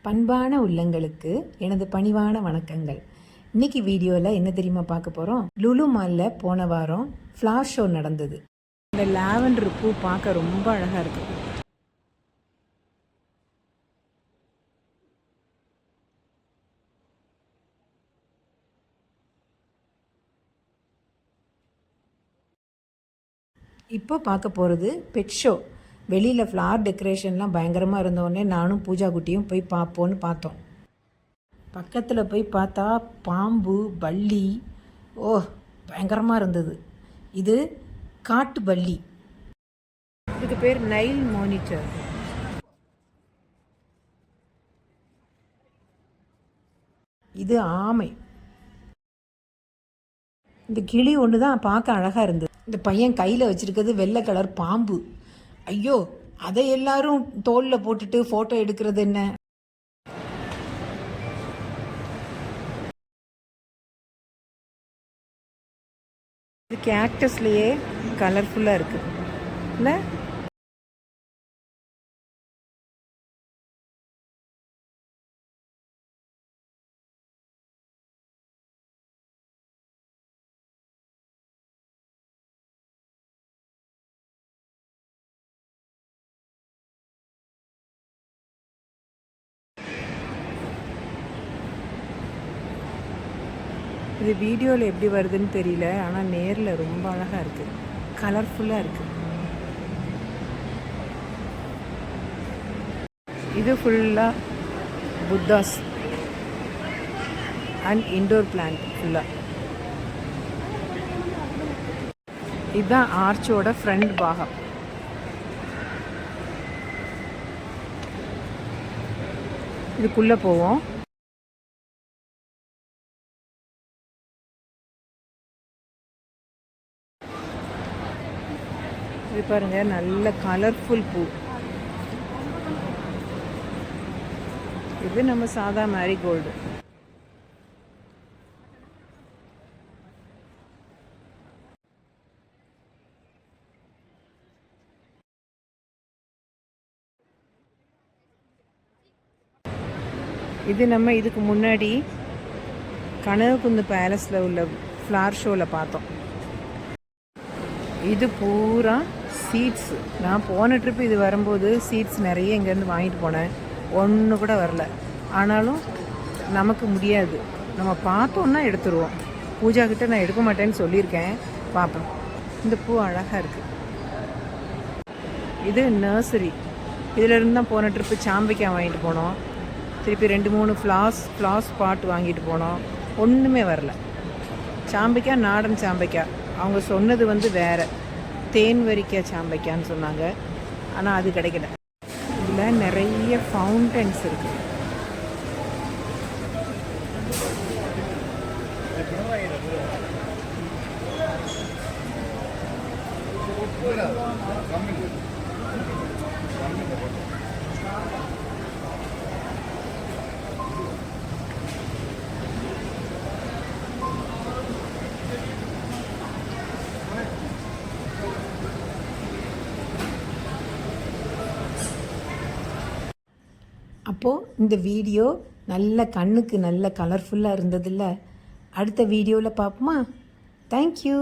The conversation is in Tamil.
பண்பான உள்ளங்களுக்கு எனது பணிவான வணக்கங்கள். இன்னைக்கு வீடியோவில் என்ன தெரியுமா பார்க்க போகிறோம்? லுலு மாலில் போன வாரம் ஃப்ளார் ஷோ நடந்தது. இந்த லாவெண்டர் பூ பார்க்க ரொம்ப அழகாக இருக்குது. இப்போ பார்க்க போகிறது பெட் ஷோ. வெளியில் ஃப்ளார் டெக்கரேஷன்லாம் பயங்கரமாக இருந்தோடனே நானும் பூஜா குட்டியும் போய் பார்ப்போன்னு பார்த்தோம். பக்கத்தில் போய் பார்த்தா பாம்பு, பல்லி, பயங்கரமாக இருந்தது. இது காட்டு பல்லி. இதுக்கு பேர் நைல் மானிட்டர். இது ஆமை. இந்த கிளி ஒன்று தான் பார்க்க அழகாக இருந்தது. இந்த பையன் கையில் வச்சுருக்கிறது வெள்ளை கலர் பாம்பு. ஐயோ, அதை எல்லாரும் தோளில் போட்டுட்டு ஃபோட்டோ எடுக்கிறது என்ன? இது கேக்டஸ்லேயே கலர்ஃபுல்லாக இருக்குது இல்லை? இது வீடியோவில் எப்படி வருதுன்னு தெரியல, ஆனால் நேரில் ரொம்ப அழகாக இருக்குது, கலர்ஃபுல்லாக இருக்குது. இது ஃபுல்லாக புத்தாஸ் அண்ட் இன்டோர் பிளான்ட் ஃபுல்லாக. இதுதான் ஆர்ச்சோட ஃப்ரண்ட் பாகம். இதுக்குள்ளே போவோம். இது பாருங்க, நல்ல கலர்ஃபுல் பூ. இது நம்ம சாதா மேரிகோல்டு. இது நம்ம இதுக்கு முன்னாடி கனககுந்து பேலஸில் உள்ள ஃப்ளார் ஷோவில் பார்த்தோம். இது பூரா சீட்ஸு. நான் போன ட்ரிப்பு இது வரும்போது சீட்ஸ் நிறைய இங்கேருந்து வாங்கிட்டு போனேன். ஒன்று கூட வரல. ஆனாலும் நமக்கு முடியாது, நம்ம பார்த்தோன்னா எடுத்துருவோம். பூஜா கிட்ட நான் எடுக்க மாட்டேன்னு சொல்லியிருக்கேன், பார்ப்போம். இந்த பூ அழகாக இருக்குது. இது நர்சரி. இதிலேருந்து தான் போன ட்ரிப்பு சாம்பைக்காய் வாங்கிட்டு போனோம். திருப்பி 2-3 ஃப்ளாஸ் பாட் வாங்கிட்டு போனோம். ஒன்றுமே வரல. சாம்பைக்காய் நாடன் சாம்பைக்காய். அவங்க சொன்னது வேறு, தேன் வரிக்காய் சாம்பைக்கான்னு சொன்னாங்க. ஆனால் அது கிடைக்கல. இதில் நிறைய ஃபவுண்டன்ஸ் இருக்குது. அப்போது இந்த வீடியோ நல்ல கண்ணுக்கு நல்ல கலர்ஃபுல்லாக இருந்ததில்ல. அடுத்த வீடியோவில் பார்ப்போமா? தேங்க்யூ.